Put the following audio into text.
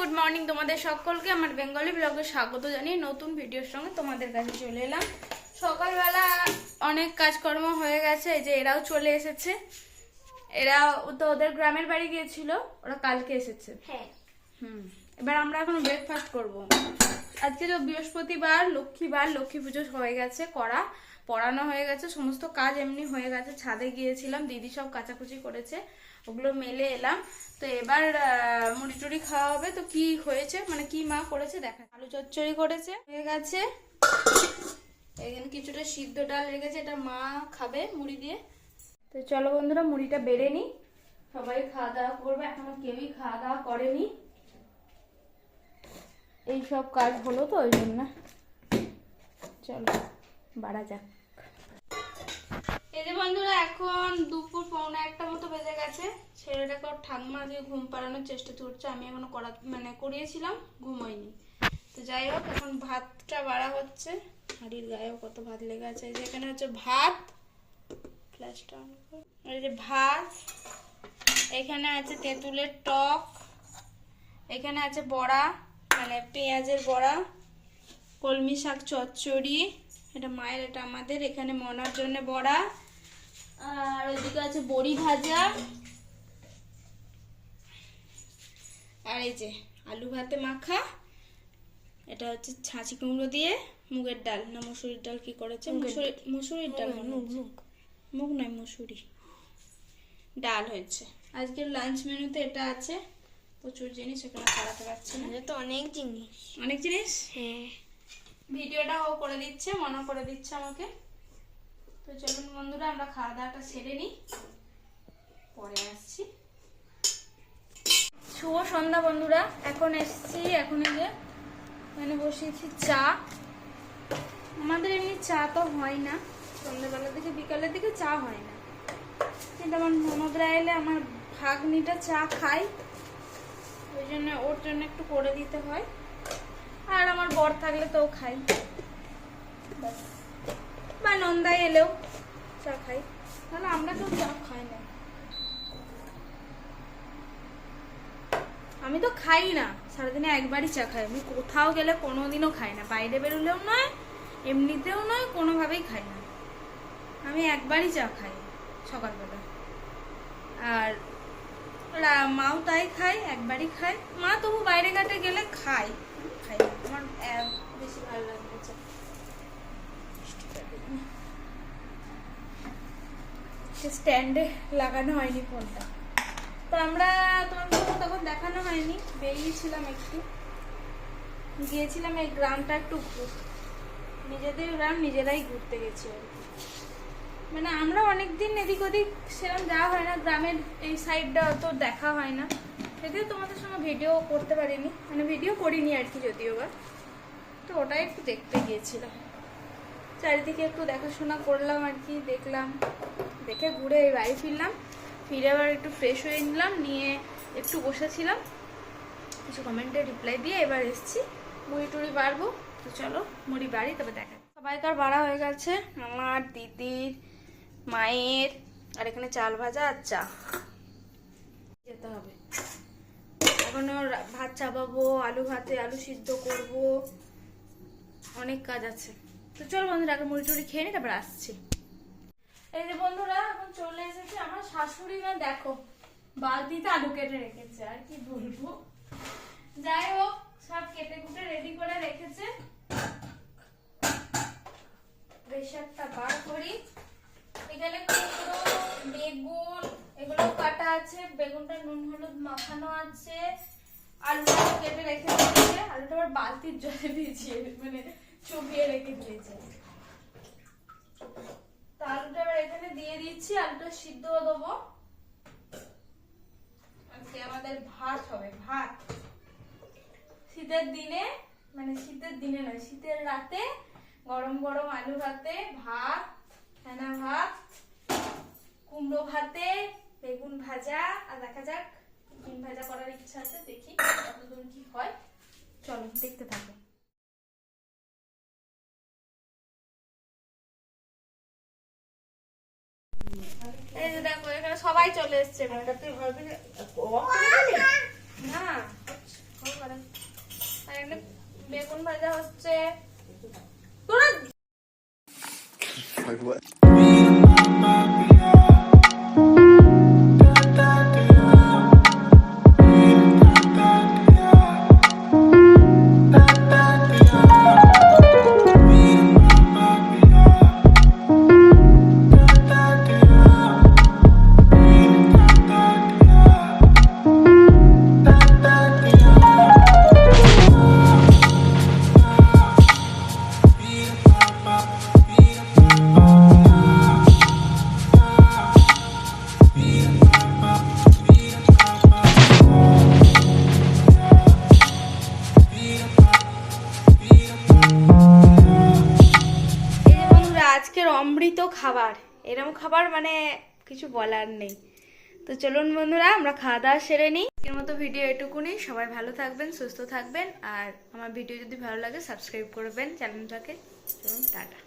Good morning তোমাদের সকলকে আমার বেঙ্গলি ব্লগে স্বাগত জানিয়ে নতুন ভিডিওর সঙ্গে তোমাদের কাছে চলে এলাম। সকালবেলা অনেক কাজকর্ম হয়ে গেছে, এই যে এরাও চলে এসেছে। এরা তো ওদের গ্রামের বাড়ি গিয়েছিল, ওরা কালকে এসেছে। হ্যাঁ। এবার আমরা এখন ব্রেকফাস্ট করব। আজকে তো বৃহস্পতিবার, লক্ষ্মীবার, লক্ষ্মী পুজো হয়ে গেছে, করা পড়ানো হয়ে গেছে, সমস্ত কাজ এমনি হয়ে গেছে। ছাদে গিয়েছিলাম, দিদি সব কাচাকুচি করেছে, ওগুলো মেলে এলাম। তো এবার মুড়ি টুড়ি খাওয়া হবে। তো কি হয়েছে, মানে কি মা করেছে দেখা। আলু চচ্চড়ি করেছে, হয়ে গেছে। এখানে কিছুটা সিদ্ধ ডাল রেখেছে, এটা মা খাবে মুড়ি দিয়ে। তো চলো বন্ধুরা, মুড়িটা বেড়ে নি, সবাই খাওয়া দাওয়া করবে। এখনো কেউই খাওয়া দাওয়া করেনি, এই সব কাজ হলো তো ওই জন্য। চলো বাড়া যাক। এই যে বন্ধুরা, এখন দুপুর 1:45 মতো বেজে গেছে। ছেলেটাকে ওর ঠাম্মা দিয়ে ঘুম পাড়ানোর চেষ্টা করছে, আমি এখনো করিয়েছিলাম, ঘুমোয়নি। তো যাই হোক, এখন ভাতটা বাড়া হচ্ছে। হাঁড়ির গায়েও কত ভাত লেগে আছে। এই যে এখানে হচ্ছে ভাত, ফ্ল্যাশটা অন কর। এই যে ভাত, এখানে আছে তেঁতুলের টক, এখানে আছে বড়া, মানে পেঁয়াজের বড়া, কলমি শাক চচ্চড়ি, এটা মায়ের, এটা আমাদের। এখানে মনার জন্য বড়া, আর ওইদিকে আছে বড়ি ভাজা, আর এই যে আলু ভাতে মাখা। এটা হচ্ছে ছাঁচি কুমড়ো দিয়ে মুগের ডাল না মসুরির ডাল কি করেছে, মসুরির ডাল, মুগ নয় মসুরি ডাল হয়েছে। আজকের লাঞ্চ মেনুতে এটা আছে, প্রচুর জিনিস, এখানে খাওয়াতে পারছি না। তো অনেক জিনিস, অনেক জিনিস। হ্যাঁ, ভিডিওটা ও করে দিচ্ছে, মনে করে দিচ্ছে আমাকে। তো চলুন বন্ধুরা, আমরা খাওয়া দাওয়াটা সেরে নিই, পরে আসছি। শুভ সন্ধ্যা বন্ধুরা, এখন এসছি, এখন এই যে এখানে বসিয়েছি চা। আমাদের এমনি চা তো হয় না, সন্ধ্যাবেলা থেকে বিকালের দিকে চা হয় না, কিন্তু আমার ননদরা এলে আমার ভাগ্নিটা চা খায়, ওই জন্য ওর জন্য একটু করে দিতে হয়। আর আমার বর থাকলে তো ও খাই, বা নন্দাই এলেও চা খাই, তাহলে আমরা কেউ চা খাই না। আমি তো খাই না, সারাদিনে একবারই চা খাই। আমি কোথাও গেলে কোনোদিনও খাই না, বাইরে বেরোলেও নয়, এমনিতেও নয়, কোনোভাবেই খাই না। আমি একবারই চা খাই সকালবেলা। আর মাও তাই খায়, একবারই খায়। মা তবু বাইরে ঘাটে গেলে খাই, খাই না, আমার বেশি ভালো লাগে চা। স্ট্যান্ডে লাগানো হয়নি ফোনটা, তো আমরা তোমার তখন দেখানো হয়নি, বেরিয়েছিলাম একটু, গিয়েছিলাম এই গ্রামটা একটু নিজেদের গ্রাম নিজেরাই ঘুরতে গেছি আর কি। মানে আমরা অনেকদিন এদিক ওদিক সেরকম যাওয়া হয় না, গ্রামের এই সাইডটা তো দেখা হয় না, যদিও তোমাদের সঙ্গে ভিডিও করতে পারিনি, মানে ভিডিও করিনি আর কি যদিও বা। তো ওটাই একটু দেখতে গিয়েছিলাম, চারিদিকে একটু দেখাশোনা করলাম আর কি, দেখলাম, দেখে ঘুরে বাড়ি ফিরলাম। ফিরে আবার একটু ফ্রেশ হয়ে নিলাম, নিয়ে একটু বসেছিলাম, কিছু কমেন্টে রিপ্লাই দিয়ে এবার এসছি মুড়ি টুড়ি বাড়বো। তো চলো মুড়ি বাড়ি, তবে দেখা। সবাইকার বাড়া হয়ে গেছে, আমার, দিদির, মায়ের, আর এখানে চাল ভাজা আর চা। যেতে হবে এখনো, ভাত চাপাবো, আলু ভাতে আলু সিদ্ধ করব, অনেক কাজ আছে। তো চলো বন্ধুরা, আগে মুড়ি টুড়ি খেয়ে নি, তারপর আসছি। এই যে বন্ধুরা, এখন চলে এসেছে আমার শাশুড়ি মা, দেখো বালতিতে আলু কেটে রেখেছে, আর কি বলবো। যাই হোক, সব কেটে কুটে রেডি করে রেখেছে। প্রেশারটা বার করি। এখানে কুমড়ো, বেগুন, এগুলো কাটা আছে, বেগুনটা নুন হলুদ মাখানো আছে, আলুটা কেটে রেখে দিয়েছে, আলুটা আবার বালতির জলে ভিজিয়ে মানে চুবিয়ে রেখে দিয়েছে। তো আলুটা আবার এখানে দিয়ে দিচ্ছি, আলুটা সিদ্ধ দেবো। আজকে আমাদের ভাত হবে, ভাত শীতের দিনে, মানে শীতের দিনে নয়, শীতের রাতে গরম গরম আলু ভাতে ভাত, ফেনা ভাত, কুমড়ো ভাতে বেগুন ভাজা, আর দেখা যাক ডিম ভাজা করার ইচ্ছা আছে, দেখি কতদূর কি হয়। চলো দেখতে থাকো। এই যে দেখো, এখানে সবাই চলে এসছে। না বেগুন ভাজা হচ্ছে। তোরা আজকের অমৃত খাবার, এরকম খাবার মানে কিছু বলার নেই। তো চলুন বন্ধুরা আমরা খাওয়া দাওয়া সেরে নিই। আজকের মতো ভিডিও এটুকুনি। সবাই ভালো থাকবেন, সুস্থ থাকবেন, আর আমার ভিডিও যদি ভালো লাগে সাবস্ক্রাইব করবেন চ্যানেলটাকে। চলুন টাটা।